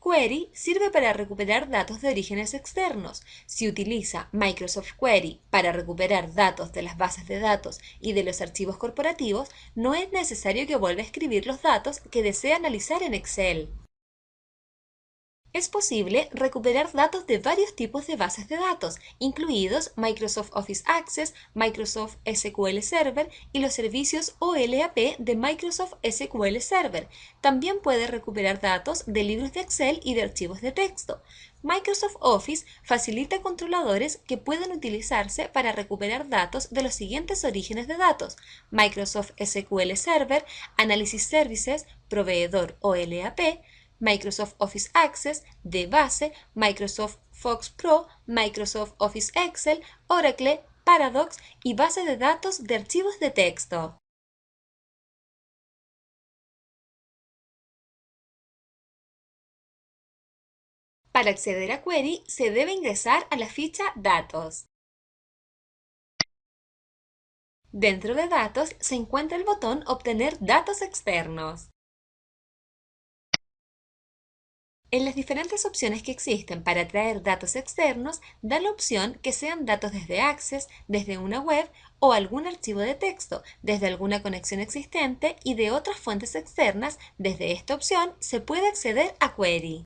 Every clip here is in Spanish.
Query sirve para recuperar datos de orígenes externos. Si utiliza Microsoft Query para recuperar datos de las bases de datos y de los archivos corporativos, no es necesario que vuelva a escribir los datos que desea analizar en Excel. Es posible recuperar datos de varios tipos de bases de datos, incluidos Microsoft Office Access, Microsoft SQL Server y los servicios OLAP de Microsoft SQL Server. También puede recuperar datos de libros de Excel y de archivos de texto. Microsoft Office facilita controladores que pueden utilizarse para recuperar datos de los siguientes orígenes de datos: Microsoft SQL Server, Analysis Services, proveedor OLAP, Microsoft Office Access, de base, Microsoft Fox Pro, Microsoft Office Excel, Oracle, Paradox y base de datos de archivos de texto. Para acceder a Query, se debe ingresar a la ficha Datos. Dentro de Datos se encuentra el botón Obtener datos externos. En las diferentes opciones que existen para traer datos externos, da la opción que sean datos desde Access, desde una web o algún archivo de texto, desde alguna conexión existente y de otras fuentes externas. Desde esta opción se puede acceder a Query.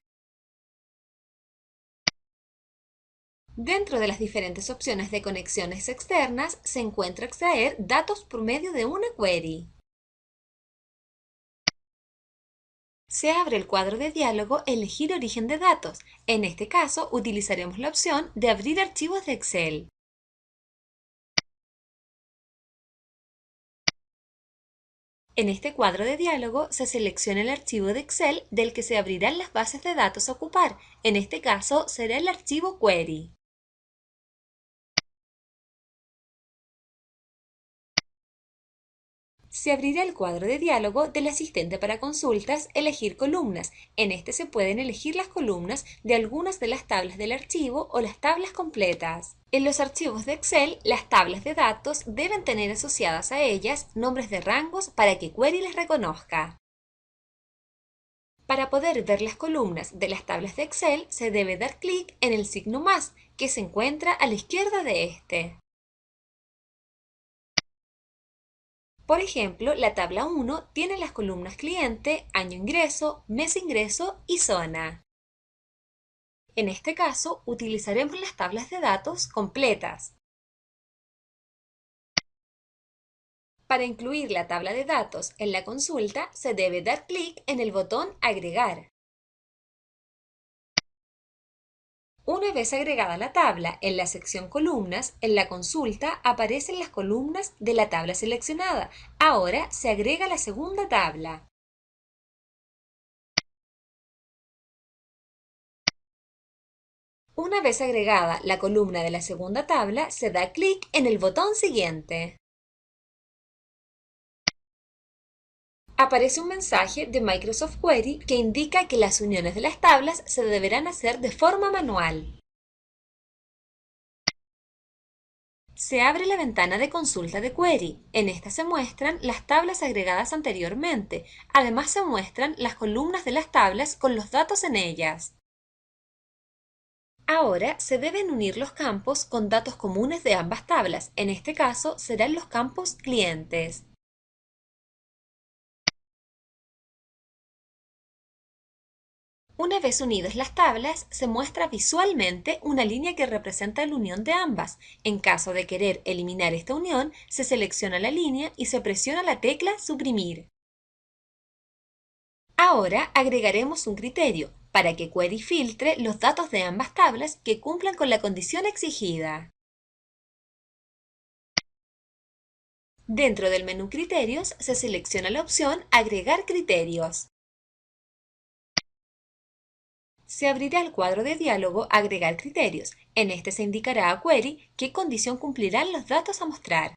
Dentro de las diferentes opciones de conexiones externas se encuentra extraer datos por medio de una query. Se abre el cuadro de diálogo Elegir origen de datos. En este caso, utilizaremos la opción de Abrir archivos de Excel. En este cuadro de diálogo se selecciona el archivo de Excel del que se abrirán las bases de datos a ocupar. En este caso, será el archivo Query. Se abrirá el cuadro de diálogo del asistente para consultas Elegir columnas. En este se pueden elegir las columnas de algunas de las tablas del archivo o las tablas completas. En los archivos de Excel, las tablas de datos deben tener asociadas a ellas nombres de rangos para que Query las reconozca. Para poder ver las columnas de las tablas de Excel, se debe dar clic en el signo más, que se encuentra a la izquierda de este. Por ejemplo, la tabla 1 tiene las columnas cliente, año ingreso, mes ingreso y zona. En este caso, utilizaremos las tablas de datos completas. Para incluir la tabla de datos en la consulta, se debe dar clic en el botón Agregar. Una vez agregada la tabla en la sección Columnas, en la consulta aparecen las columnas de la tabla seleccionada. Ahora se agrega la segunda tabla. Una vez agregada la columna de la segunda tabla, se da clic en el botón Siguiente. Aparece un mensaje de Microsoft Query que indica que las uniones de las tablas se deberán hacer de forma manual. Se abre la ventana de consulta de Query. En esta se muestran las tablas agregadas anteriormente. Además se muestran las columnas de las tablas con los datos en ellas. Ahora se deben unir los campos con datos comunes de ambas tablas. En este caso serán los campos clientes. Una vez unidas las tablas, se muestra visualmente una línea que representa la unión de ambas. En caso de querer eliminar esta unión, se selecciona la línea y se presiona la tecla Suprimir. Ahora agregaremos un criterio para que Query filtre los datos de ambas tablas que cumplan con la condición exigida. Dentro del menú Criterios se selecciona la opción Agregar criterios. Se abrirá el cuadro de diálogo Agregar criterios. En este se indicará a Query qué condición cumplirán los datos a mostrar.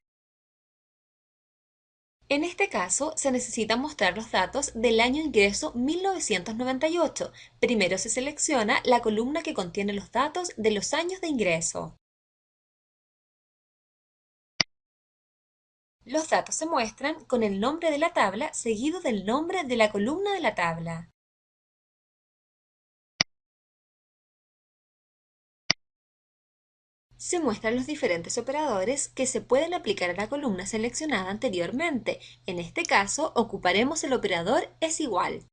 En este caso, se necesitan mostrar los datos del año ingreso 1998. Primero se selecciona la columna que contiene los datos de los años de ingreso. Los datos se muestran con el nombre de la tabla seguido del nombre de la columna de la tabla. Se muestran los diferentes operadores que se pueden aplicar a la columna seleccionada anteriormente. En este caso, ocuparemos el operador es igual.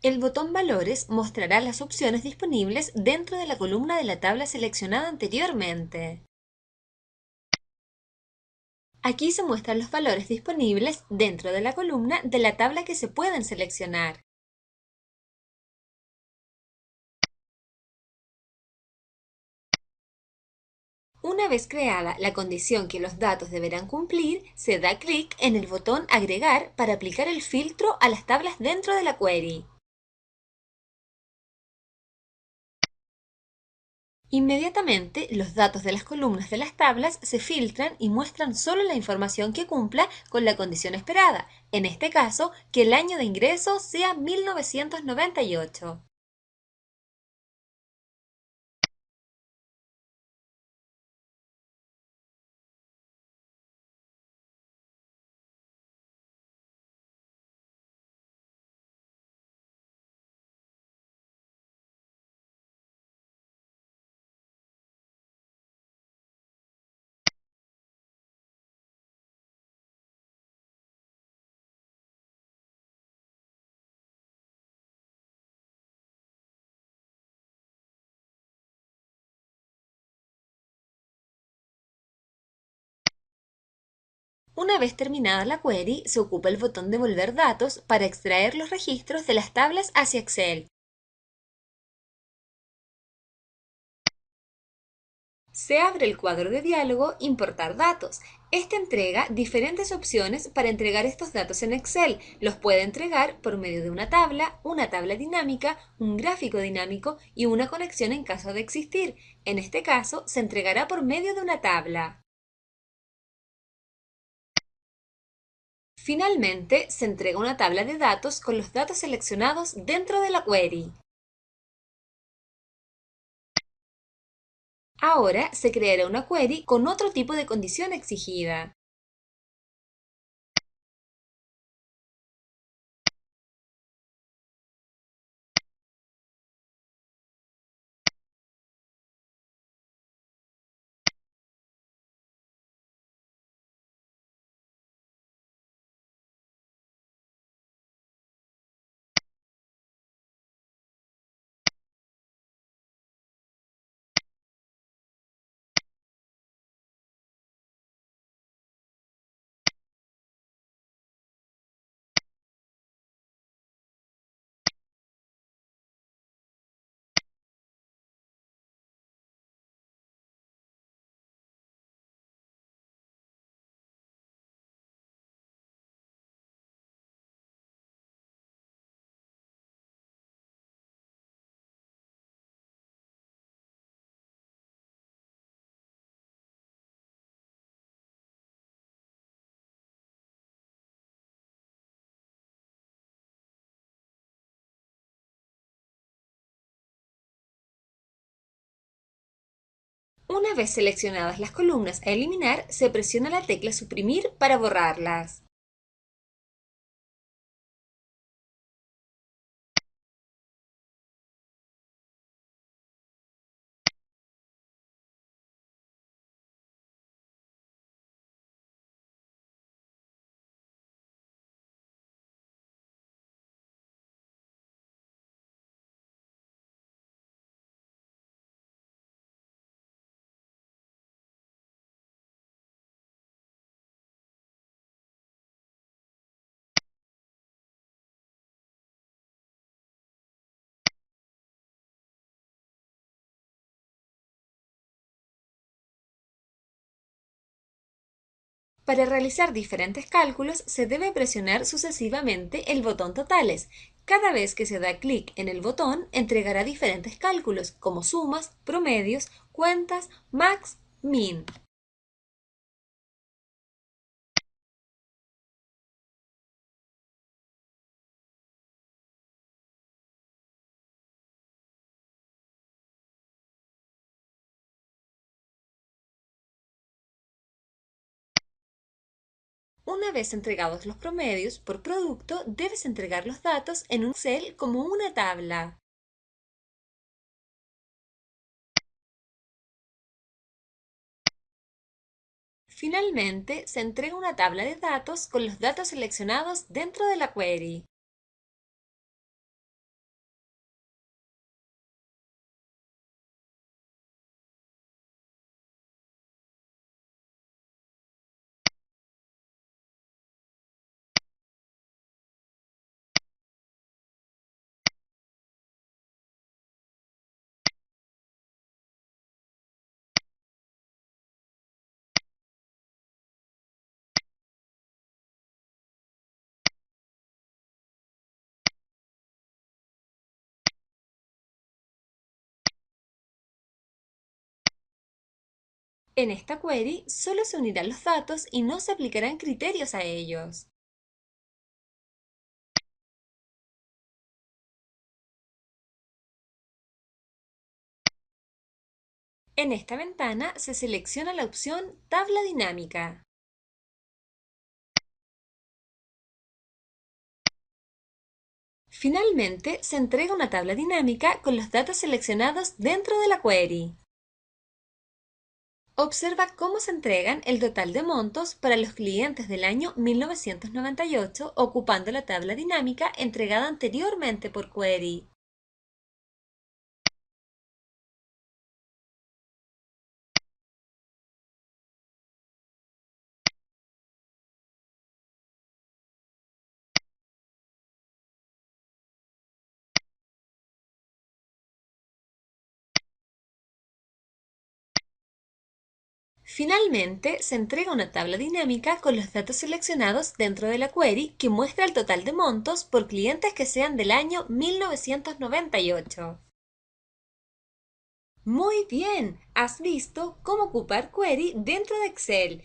El botón Valores mostrará las opciones disponibles dentro de la columna de la tabla seleccionada anteriormente. Aquí se muestran los valores disponibles dentro de la columna de la tabla que se pueden seleccionar. Una vez creada la condición que los datos deberán cumplir, se da clic en el botón Agregar para aplicar el filtro a las tablas dentro de la query. Inmediatamente, los datos de las columnas de las tablas se filtran y muestran solo la información que cumpla con la condición esperada, en este caso, que el año de ingreso sea 1998. Una vez terminada la query, se ocupa el botón Devolver datos para extraer los registros de las tablas hacia Excel. Se abre el cuadro de diálogo Importar datos. Este entrega diferentes opciones para entregar estos datos en Excel. Los puede entregar por medio de una tabla dinámica, un gráfico dinámico y una conexión en caso de existir. En este caso, se entregará por medio de una tabla. Finalmente, se entrega una tabla de datos con los datos seleccionados dentro de la query. Ahora se creará una query con otro tipo de condición exigida. Una vez seleccionadas las columnas a eliminar, se presiona la tecla Suprimir para borrarlas. Para realizar diferentes cálculos se debe presionar sucesivamente el botón Totales. Cada vez que se da clic en el botón, entregará diferentes cálculos como sumas, promedios, cuentas, max, min. Una vez entregados los promedios por producto, debes entregar los datos en un Excel como una tabla. Finalmente, se entrega una tabla de datos con los datos seleccionados dentro de la query. En esta query solo se unirán los datos y no se aplicarán criterios a ellos. En esta ventana se selecciona la opción Tabla dinámica. Finalmente, se entrega una tabla dinámica con los datos seleccionados dentro de la query. Observa cómo se entregan el total de montos para los clientes del año 1998 ocupando la tabla dinámica entregada anteriormente por query. Finalmente, se entrega una tabla dinámica con los datos seleccionados dentro de la query que muestra el total de montos por clientes que sean del año 1998. Muy bien, has visto cómo ocupar query dentro de Excel.